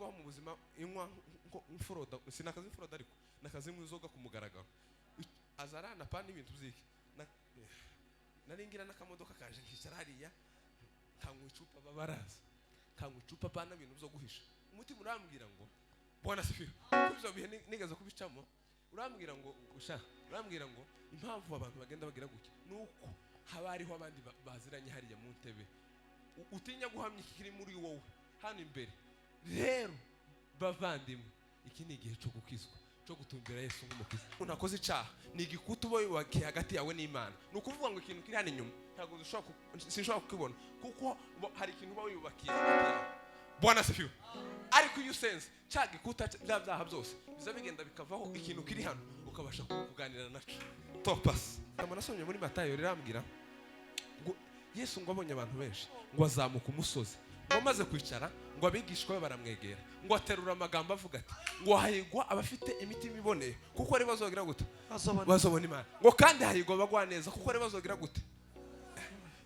kubaho mu buzima inywa mforoda sinakazi mforoda ariko nakazi mu inzoga ku mugaragaro azarana pa n'ibintu byiki naringira n'akamodoka kaje nkicara hariya kanywa icupa babaraza kanywa icupa pa n'ibintu byo guhisha umutima urambwira ngo Bwana sifiwe kubyo bihe nigeze kubicamo urambwira ngo urambwira ngo impamvu abantu bagenda bagira gutya nuko haba hariho abandi baziranye hariya mu ntebe utinya guhamya ikiri muri wowe hano imbere rero bavandimwe iki ni igihe cyo gukizwa cyo gutumbira Yesu nk'umukiza unakoze icaha ni igikutu boye wakiye hagati yawe n'Imana ni ukuvuga ngo ikintu kiri hano inyuma ntago sinshobora kukibona kuko hari ikintu boye yubakiye hagati yawe Bwana sifiwe ariko iyo usenze cya gikuta byaha byose biza bigenda bikavaho ikintu kiri hano ukabasha kuganira naco topas amanasomye muri Matayo rirambwira ngo Yesu ngo abonye abantu benshi ngo azamuka umusozi ngo maze kwicara ngo abigishwa be baramwegera ngo aterura amagambo avuga ati ngo hahigwa abafite imitima iboneye kuko ari bazogira gute bazobona Imana ngo kandi hahigwa bagwa neza kuko ari bazogira gute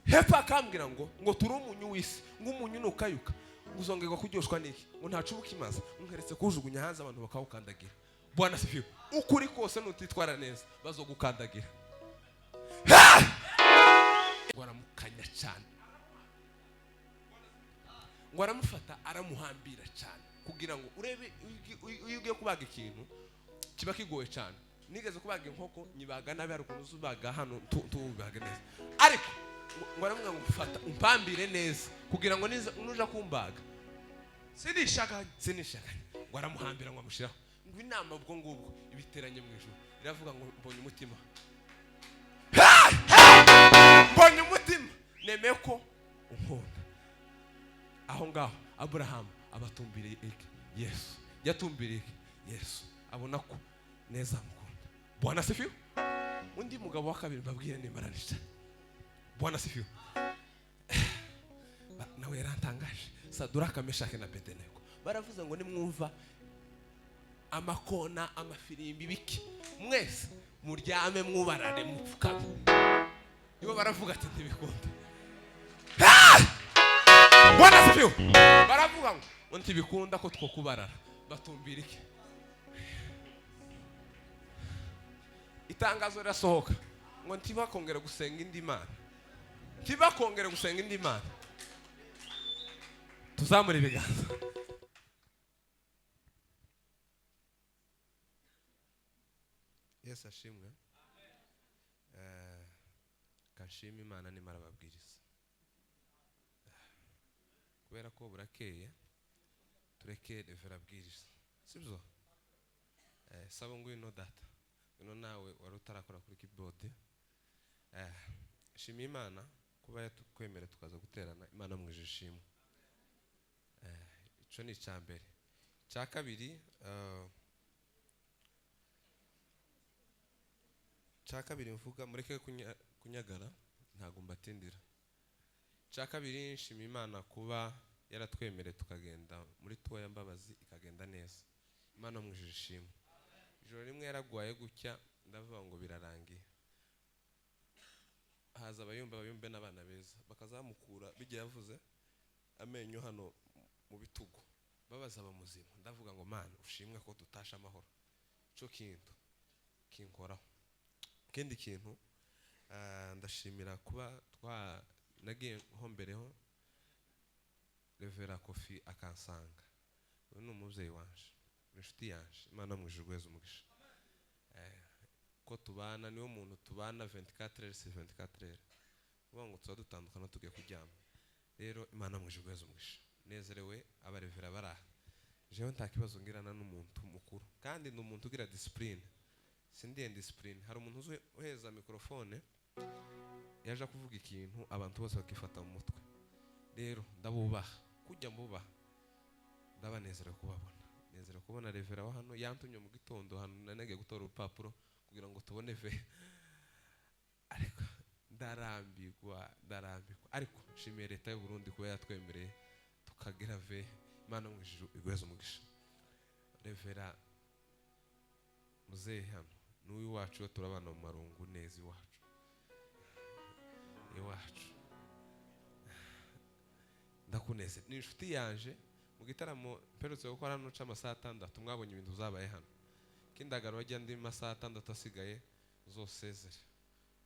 hepa akambwira ngo turi umunyu w'isi ngo umunyu nukayuka uzongerwa kuryoshwa niki ngo ntacubuka imaze nkeretse kujugunya hanze abantu bakawukandagira Bwana sifiwe ukuri kose nutitwara neza bazogukandagira ngo aramukanya cyane ngo aramufata aramuhambira cyane kugira ngo urebe iyo ugiye kubaga ikintu kiba kigoye cyane nigeze kubaga inkoko nyibaga nabi hari ukuntu uzubaga hano tubaga neza ariko ngo aramubwira ngo mfata umpambire neza kugira ngo nuja kumbaga sinishaganye ngo aramuhambira ngo amushiraho ngo inama ubwo ngubwo ibiteranye mu ijuru iravuga ngo mbonye umutima mbonye umutima nemeye ko unkunda aho ngaho Abrahamu abatumbiriye Yesu yatumbiriye Yesu abona ko neza mukunda Bwana sifiwe undi mugabo wa kabiri mbabwire nimaranisha Bwana sifiwe nawe yarantangaje Saduraka Meshake na Abedenego baravuze ngo nimwumva amakona amafirimbi biki mwese muryame mwubarane mupfukame nibo baravuga ati ntibikunda Bwana sifiwe baravuga ngo ntibikunda ko twokubarara batumbira iki itangazo rirasohoka ngo ntibakongera gusenga indi Mana ntibakongera gusenga indi Mana tuzamura ibiganza Yesu ashimwe kashima Imana nimara babwiriza kubera ko burakeye tureke Revera bwiriza sibyo saba ngwino data ngwino nawe wari utarakora kuri keyboard shima Imana kuba yatukwemera tukaza guterana Imana mwijishimwe ico ni cyambere cya kabiri mvuga mureke kunyagara ntago mbatindira cya kabiri nshima Imana kuba yaratwemere tukagenda muri tuwa ya mbabazi ikagenda neza Imana mwijishimwe ijoro rimwe yaragwaye gutya ndavuga ngo birarangiye haza abayumbe n'abana beza bakazamukura bijya yavuze amenyo hano mu bitugu babaza abamuzima ndavuga ngo Mana ushimwe ko tutasha amahoro cyo kintu kinkoraho kendi kintu ndashimira kuba nagiye hombereho Revera Kofi akansanga uyu ni umubyeyi wanje inshuti yanje Imana mwijurweza umugisha ko tubana niwo muntu tubana 24/24 uvuga ngo tuba dutandukana tugiye kuryama rero Imana mwijurweza umugisha nezerewe abarevera baraha jewe nta kibazo ngirana n'umuntu mukuru kandi ni umuntu ugira discipline sindiye discipline hari umuntu uheza microphone yaje kuvuga ikintu abantu bose bakifata mu mutwe rero ndabubaha kujya mbubaha ndabanezerewe kubona Revera wa hano yantumye mu gitondo hano nanege gutora urupapuro kugira ngo tubone ariko ndarambirwa ariko nshimiye leta y'u Burundi kuba yatwemereye tukagira Imana mwijuru igweza umugisha Revera muzehe hano n'uyu wacu turabana mu marungu neza iwacu ndakuneze ni inshuti yanje mu gitaramo mperutse gukora hano ca amasaha 6 mwabonye ibintu zabaye hano kindagaro wajya ndi masaha 6 asigaye zosezera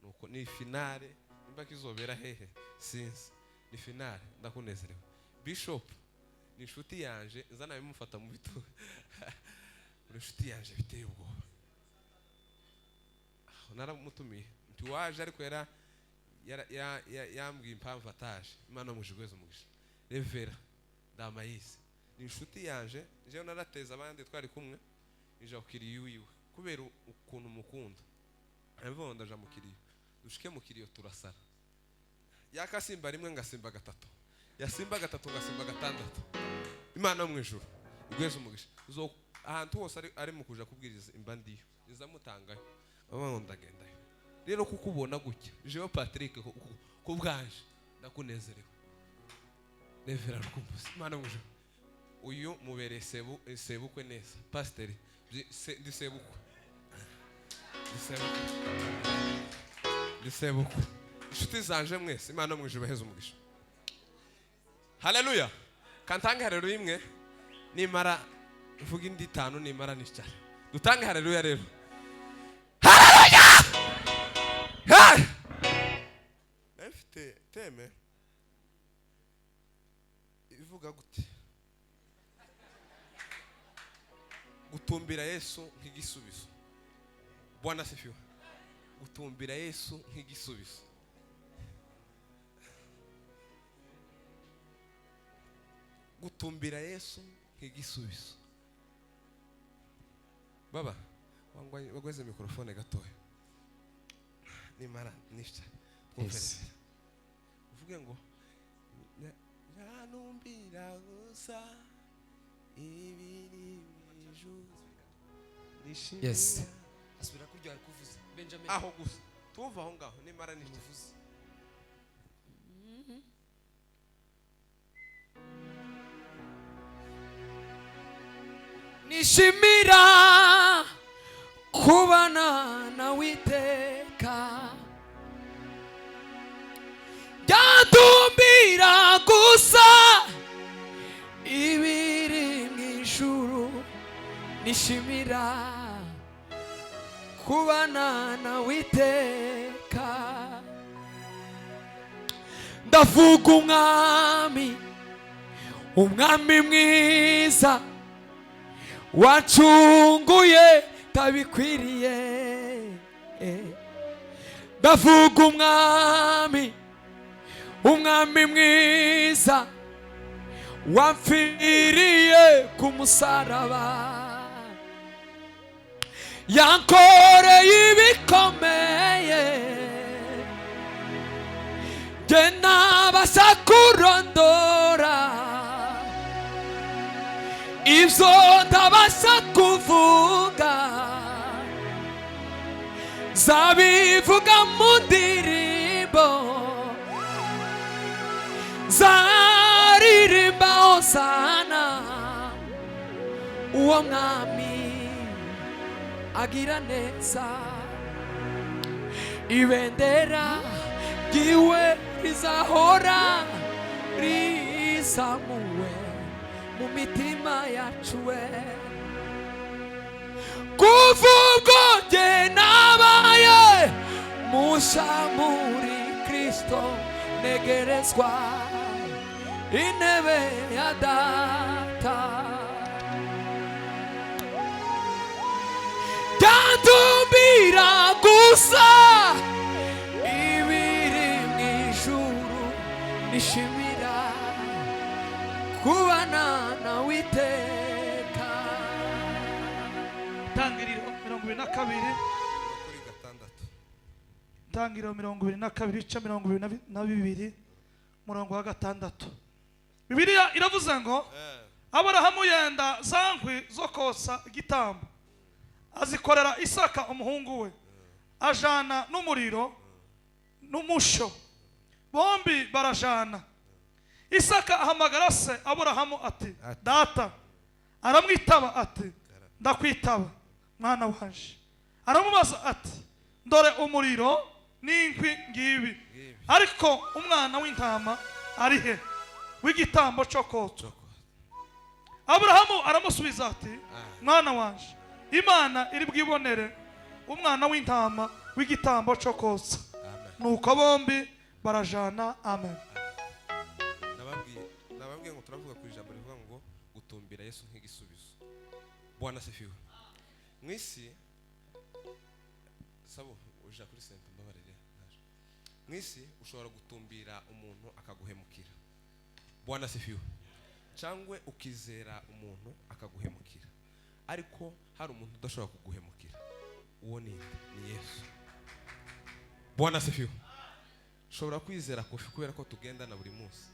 nuko ni finale nimba kizobera hehe sinzi ni finale ndakunezerewe Bishop ni inshuti yanje nzana bimufata mu bitu ni inshuti yanje biteye ubwoba naramutumiye nti waje ariko yambwiye impamvu ataje Imana mujigweze umugisha Revera Damayisi ni inshuti yanje jewe narateza abandi twari kumwe ije ukiriyo yiwe kubera ukuntu mukunda ariko ndaje mukiriyo dushike mukiriyo turasara yakasimba rimwe ngasimba gatatu yasimba gatatu ngasimba gatandatu Imana mu ijuru igweze umugisha zo ahantu hose ari mu kuja kubwiriza imbandiyo izamutangayo abo ndagenda rero kukubona gutya jewe Patrick kubwanje ndakunezerewe Revera rukumbuzi Imana mu ijuru uyu mubere sebukwe neza pasiteri disebukwe inshuti zanje mwese Imana mu ijuru baheze umugisha haleluya kantange haleluya imwe nimara vuga indi 5 nimara nicara dutange haleluya rero haleluya efite teme ivuga gute gutumbira Yesu nk'igisubizo Bwana sifiwe gutumbira Yesu nk'igisubizo gutumbira Yesu nk'igisubizo baba wagweze mikrofone gatoya nimara nisha uvuge ngo nanumbira gusa ibiri Yes. Asubira kuryo ari kuvuza Benjamin. Aho gusa. Tuva aho ngaho nimara nivuze. Nishimira kubana na Witeka Yadumbira gusa ibiri mw'ijuru Nishimira kubana na Witeka ndavuga umwami mwiza wacunguye tabikwiriye ndavuga umwami mwiza wamfiriye ku musaraba yankoreye ibikomeye jye ntabasha kurondora ibyo ntabasha kuvuga zabivuga mu ndirimbo zaririmba hosana uwo mwami agira neza ibendera ryiwe rizahora rizamuwe mu mitima yacu we kuvuga jye nabaye musha muri Kristo negerezwa intebe ya data Yadumbira gusa ibiri mw'ijuru nishimira kubana na Witeka Tangiriro 22 kuri gatandatu Tangiriro 22 ica 22 murongo wa gatandatu Bibiliya iravuze ngo Aburahamu yenda zankwi zo kosa igitambo azikorera Isaka umuhungu we ajana n'umuriro n'umusho bombi barajana Isaka ahamagara se Aburahamu ati data aramwitaba ati ndakwitaba mwana wanje aramubaza ati ndore umuriro n'inkwi ngibi ariko umwana w'intama ari he w'igitambo cyo kotsa Aburahamu aramusubiza ati mwana wanje Imana iri bwibonere umwana w'intama w'igitambo cyo kotsa. Nuko bombi barajana. Amen. Nababwiye ngo turavuga ku ijambo rivuga ngo gutumbira Yesu nk'igisubizo. Bwana asifiwe. Mwisi sabo uja kuri sente mbabarire. Mwisi ushobora gutumbira umuntu akaguhemukira. Bwana asifiwe. Cyangwa ukizera umuntu akaguhemukira. Ariko hari umuntu udashobora kuguhemukira. Uwo ni Yesu. Bwana asifiwe. Shobora kwizera Kofi kubera ko tugendana buri munsi.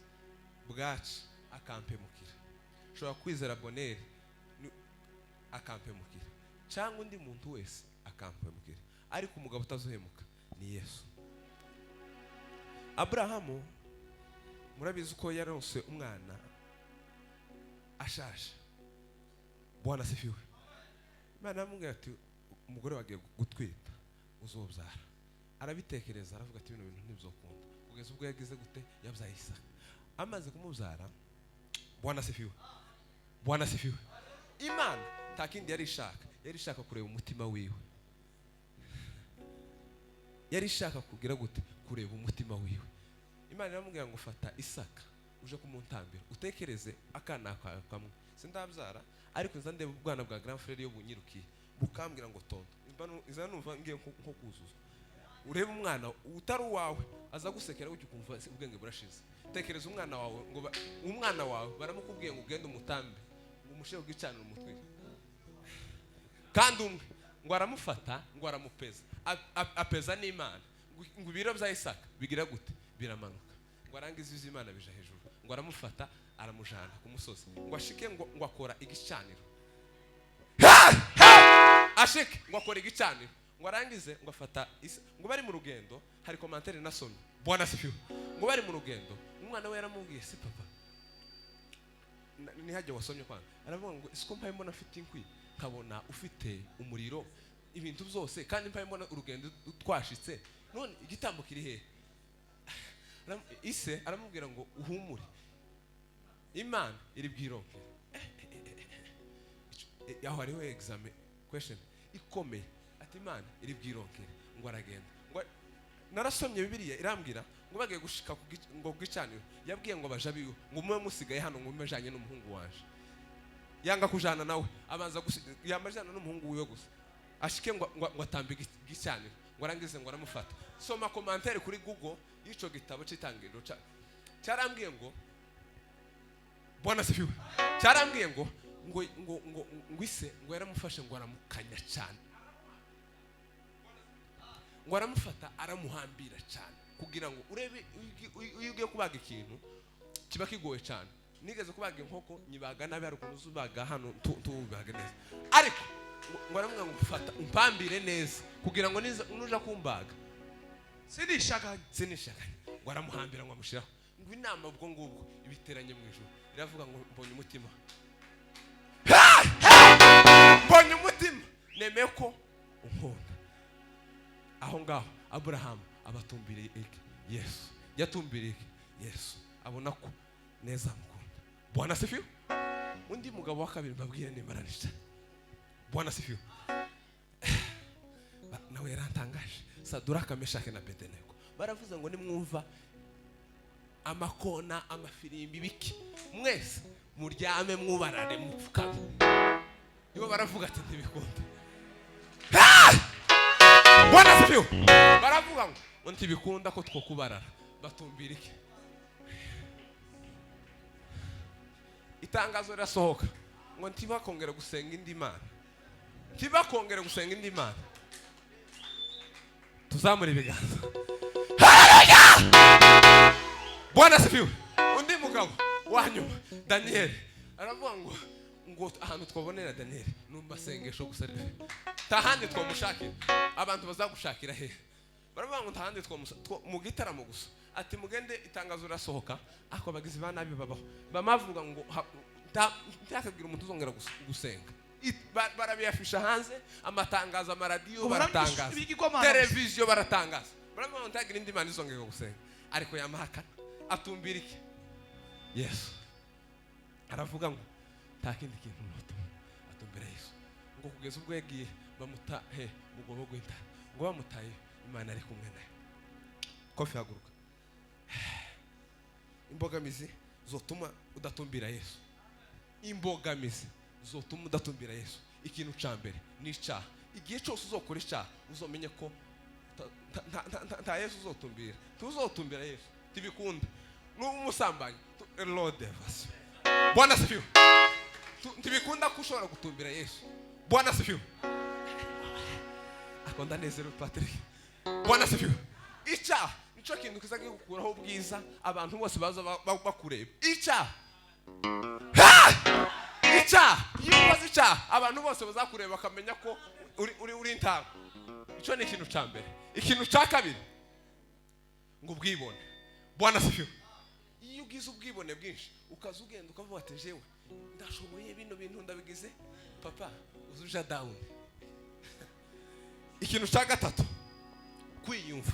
Bwaci akampemukira. Shobora kwizera Boneri akampemukira. Cyangwa undi muntu wese akampemukira. Ariko umugabo utazuhemuka ni Yesu. Abrahamu murabizi ko yaronse umwana ashaje. Bwana asifiwe. Imana yamubwiye ati umugore wagiye gutwita uzobyara. Arabitekereza aravuga ati bino bintu ntibizokunda. Kugeza ubwo yagize gute yabyaye Isaka. Amaze kumubyara Bwana asifiwe. Bwana asifiwe. Imana takindi yari ishaka kureba umutima wiwe. Yari ishaka kugira gute kureba umutima wiwe. Imana iramubwira ngo fata Isaka uje kumuntambira utekereze akana kamwe sindabyara ariko nza ndeba ubwana bwa grand frère yo bunyirukiye bukambwira ngo tonto iza numva ngiye nko kuzuza ureba umwana utari wawe aza gusekera gutyo kumva ubwenge burashize. Tekereza umwana wawe ngo umwana wawe baramukubwiye ngo ugende umutambe ngo umusheho gicanira umutwe kandi umwe ngo aramufata ngo aramupeza apeza n'Imana ngo ibiro bya Isaka bigira gute biramanuka ngo arangize iz'Imana bija hejuru ngo aramufata aramujana ku musozi ngo ashike ngo akora igicaniro ashike ngo akora igicaniro ngo arangize ngo afata ngo bari mu rugendo hari commentaire nasomye. Bwana asifiwe. Ngo bari mu rugendo umwana we yaramubwiye si papa ni hajye wasomye kwana aravuga ngo isiko mpaye mbona afite inkwi nkabona ufite umuriro ibintu byose kandi mpaye mbona urugendo twashitse none igitambo kiri he. Ise aramubwira ngo uhumure Imana iri bwironkera. Yaho hariho examen question ikomeye ati Imana iri bwironkera ngo aragenda ngo narasomye Bibiliya irambwira ngo bagiye gushika ngo gicaniro yabwiye ngo baja biyo ngo mwe musigaye hano ngo mejanye n'umuhungu wanje yanga kujana nawe abanza yamajana n'umuhungu wiwe gusa ashike ngo atambe gicaniro ngo arangize ngo aramufata. Soma commentaire kuri Google yico gitabo cy'itangiriro cyarambwiye ngo Bwana asifiwe. Cyarambwiye ngo ise ngo yaramufashe ngo aramukanya cyane ngo aramufata aramuhambira cyane kugira ngo urebe iyo ugiye kubaga ikintu kiba kigoye cyane. Nigeze kubaga inkoko nyibaga nabi harukuntu zubaga hano tubaga neza ariko ngo aramubwira ngo ufata umpambire neza kugira ngo nuja kumbaga sinishaganye ngo aramuhambira ngo amushiraho ngo inama ubwo ngubwo ibiteranye mu ijuru iravuga ngo mbonye umutima mbonye umutima nemeye ko unkunda. Aho ngaho Abrahamu abatumbiriye Yesu yatumbiriye Yesu abona ko neza mukunda. Bwana asifiwe. Undi mugabo wa kabiri mbabwire nimaranisha. Bwana asifiwe. Nawe yarantangaje Saduraka Meshake na Abedenego baravuze ngo nimwumva amakona amafirimbi biki mwese muryame mwubarare mupfukame. Nibo baravuga ati ntibikunda. Bwana asifiwe. Baravuga ngo ntibikunda ko twokubarara batumbira iki. Itangazo rirasohoka ngo ntibakongera gusenga indi mana ntibakongera gusenga indi mana. Tuzamura ibiganza. Bwana asifiwe. Undi mugabo wanyuma Daniel aravuga ngo ahantu twabonera Daniel numbasengesho gusa tahandi twamushakira abantu bazagushakira he. Baravuga ngo tahandi mu gitaramo gusa ati mugende itangazo rirasohoka ako bagizi banabi babaho bamavuga ngo ntakabwira umuntu uzongera gusenga. Barabiyafisha hanze amatangazo amaradiyo baratangaza televiziyo baratangaza baravuga ngo ntagira indi mana izongera gusenga ariko yamahakana atumbira iki Yesu. Aravuga ngo nta kindi kintu notuma atumbira Yesu ngo kugeza ubwo yagiye bamuta mu rwobo rw'intare ngo bamutaye Imana ari kumwe naye. Kofi haguruka. Imbogamizi zotuma udatumbira Yesu, imbogamizi zotuma udatumbira Yesu, ikintu ca mbere ni icyaha. Igihe cyose uzokora icyaha uzomenye ko nta Yesu uzotumbira, tuzotumbira Yesu tibikunda. N'umusambanyi Lord evas Bwana sifiwe, tibikunda ko ushobora gutumbira Yesu. Bwana sifiwe, akonda nezero Patrick. Bwana sifiwe. Icyaha nico kintu kiza gukuraho ubwiza, abantu bose baza bakureba. Icyaha yibaza icyaha, abantu bose bazakureba bakamenya ko uri intama. Ico ni ikintu ca mbere. Ikintu ca kabiri ngo ubwibone. Bwana sifiwe. Iyo ugize ubwibone bwinshi ukaza ugenda ukavuga ati jewe ndashoboye bino bintu ndabigize, papa uzuja down. Ikintu ca gatatu kwiyumva,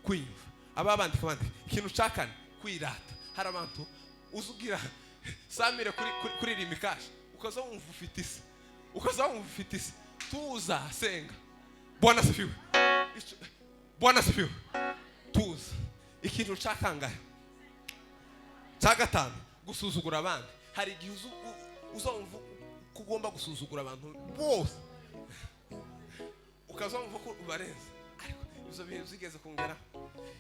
kwiyumva ababandika bandi. Ikintu ca kane kwirata. Hari abantu uzugira Samire kuri rimikaje ukaza wumva ufite isi, ukaza wumva ufite isi. Tuza senga. Bwana sifiwe. Bwana sifiwe. Tuza. Ikintu ca kangahe ca gatanu gusuzugura abandi. Hari igihe uzumva kugomba gusuzugura abantu bose, ukaza wumva ko ubarenze. Ariko izo bihe zigeze kungera.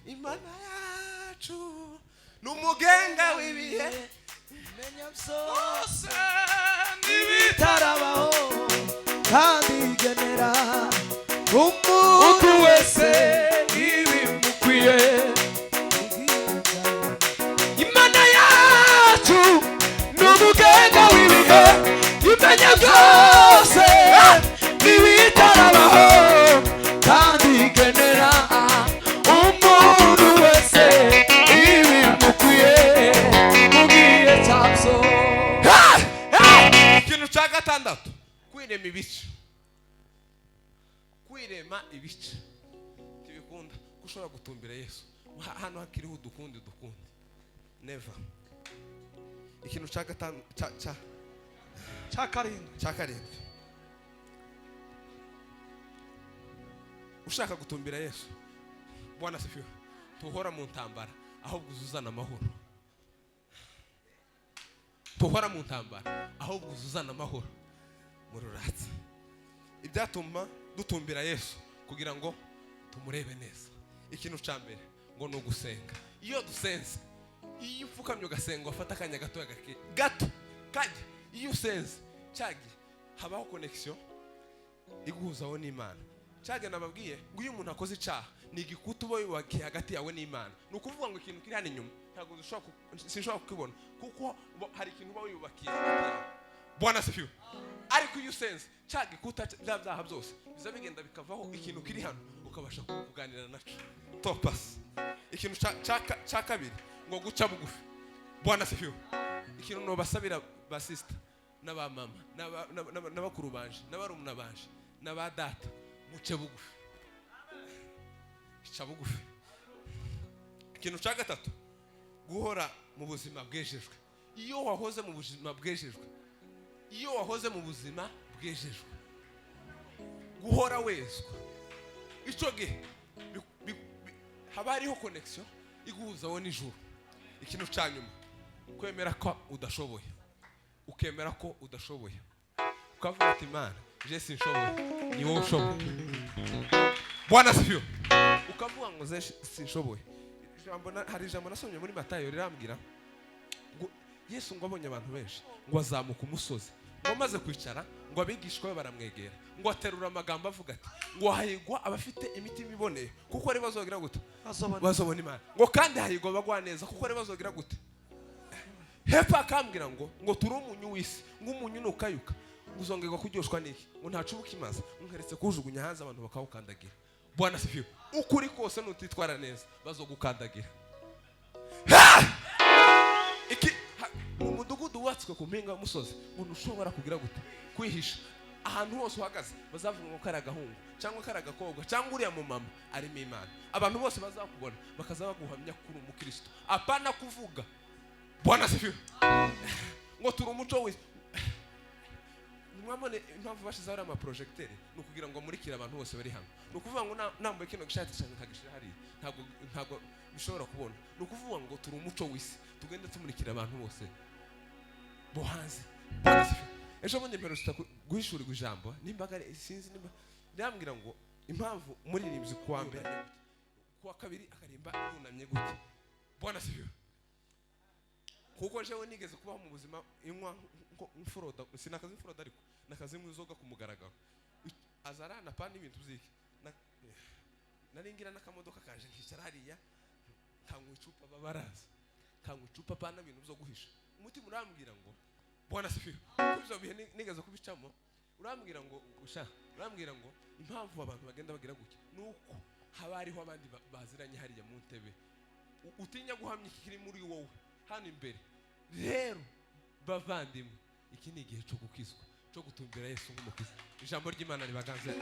Imana yacu n'umugenga w'ibihe, menya byose n'ibitarabaho, kandi igenera umuntu wese ibimukwiye. Imana yacu n'umugenga w'ibihe, imenya byose n'ibitarabaho, kandi igenera umuntu wese ibimukwiye mu gihe cyabyo. Ikintu ca gatandatu kwirema ibice. Kwirema ibice tibikunda ko ushobora gutumbira Yesu. Hano hakiriho udukundi never. Ikintu ca gatanu cya karindwi ushaka gutumbira Yesu. Bwana sifiwe. Tuhora mu ntambara ahubwo uzuzana amahoro. Tuhora mu ntambara ahubwo uzuzana amahoro mururatse. Ibyatuma dutumbira Yesu kugira ngo tumurebe neza. Ikintu ca mbere ngo no gusenga. Iyo dusenze, iyo upfukamye ugasenga wafata akanya gato kajya, iyo usenze cyagi habaho connection iguhuzaho n'Imana. Cyage nababwiye ngo iyo umuntu akoze icyaha ni igikuta uba yubakiye hagati yawe n'Imana. Ni ukuvuga ngo ikintu kiri hano inyuma ntabwo sinshobora kukibona kuko hari ikintu uba yubakiye hagati yawe. Bwana sifiwe. Ariko iyo usenze cya gikuta byaha byose biza bigenda bikavaho, ikintu kiri hano ukabasha kuganira naco. Topas. Ikintu ca kabiri ngo guca bugufi. Bwana sifiwe. Ikintu no basabira ba sister n'aba mama n'abakuru banje n'abarumuna banje n'aba data, muce bugufi. Ica bugufi. Ikintu ca gatatu guhora mu buzima bwejejwe. Iyo wahoze mu buzima bwejejwe, iyo wahoze mu buzima bwejejwe, guhora wezwa, ico gihe haba hariho connection iguhuzaho n'ijuru. Ikintu ca nyuma kwemera ko udashoboye, ukemera ko udashoboye, ukavuga ati Imana je sinshoboye, ni wowe ushoboye. Bwana sifiwe. Ukavuga ngo je sinshoboye. Hari ijambo nasomye muri Matayo rirambwira ngo Yesu ngo abonye abantu benshi ngo azamuka umusozi, ngo maze kwicara ngo abigishwa be baramwegera, ngo aterura amagambo avuga ati ngo hahigwa abafite imitima iboneye kuko ari bazogira gute, bazobona Imana. Ngo kandi hahigwa bagwa neza kuko ari bazogira gute. Hepfo akambwira ngo turi umunyu w'isi, ngo umunyu nukayuka uzongerwa kuryoshwa n'iki, ngo ntacubuka imaze, nkeretse kujugunya hanze abantu bakawukandagira. Bwana sifiwe. Ukuri kose nutitwara neza bazogukandagira. Umudugudu watswe ku mpinga y'umusozi umuntu ushobora kugira gute kwihisha. Ahantu hose uhagaze bazavuga ngo kari agahungu cyangwa kari agakobwa cyangwa uriya mu mama arimo Imana. Abantu bose bazakubona bakaza baguhamya kuri umukristo, apana kuvuga. Bwana sifiwe. ngo turi umuco w'isi. Mwamone impamvu bashizeho ari amaprojegiteri ni ukugira ngo amurikire abantu bose bari hano. Ni ukuvuga ngo nambaye kino gishati cyane nkagishira hariya ntabwo bishobora kubona. Ni ukuvuga ngo turi umuco w'isi tugenda tumurikira abantu bose bo hanze. Ejo bundi mperutse guhishurirwa ijambo n'imbaga sinzi nimba ndambwira ngo impamvu muririmbyi kwa mbere kwa kabiri akarimba yunamye gute. Bwana sifiwe. Kuko jewe nigeze kubaho mu buzima inywa mfuroda sinakazi mfuroda ariko nakazi mwizoga kumugaragaro azarana pani ibintu byiki naringira nakamodoka kanje nkicara hariya kanywa icupa babaraza kanywa icupa pana ibintu byo guhisha. Umutima urambwira ngo Bwana sifiwe. Kubyo bihe nigeze kubicamo urambwira ngo urambwira ngo impamvu abantu bagenda bagira gutya nuko haba hariho abandi baziranye hariya mu ntebe utinya guhamya ikiri muri wowe hano imbere. Rero bavandimwe iki ni igihe cyo gukizwa cyo gutumbira Yesu nk'umukiza. Ijambo ry'Imana ribaganze.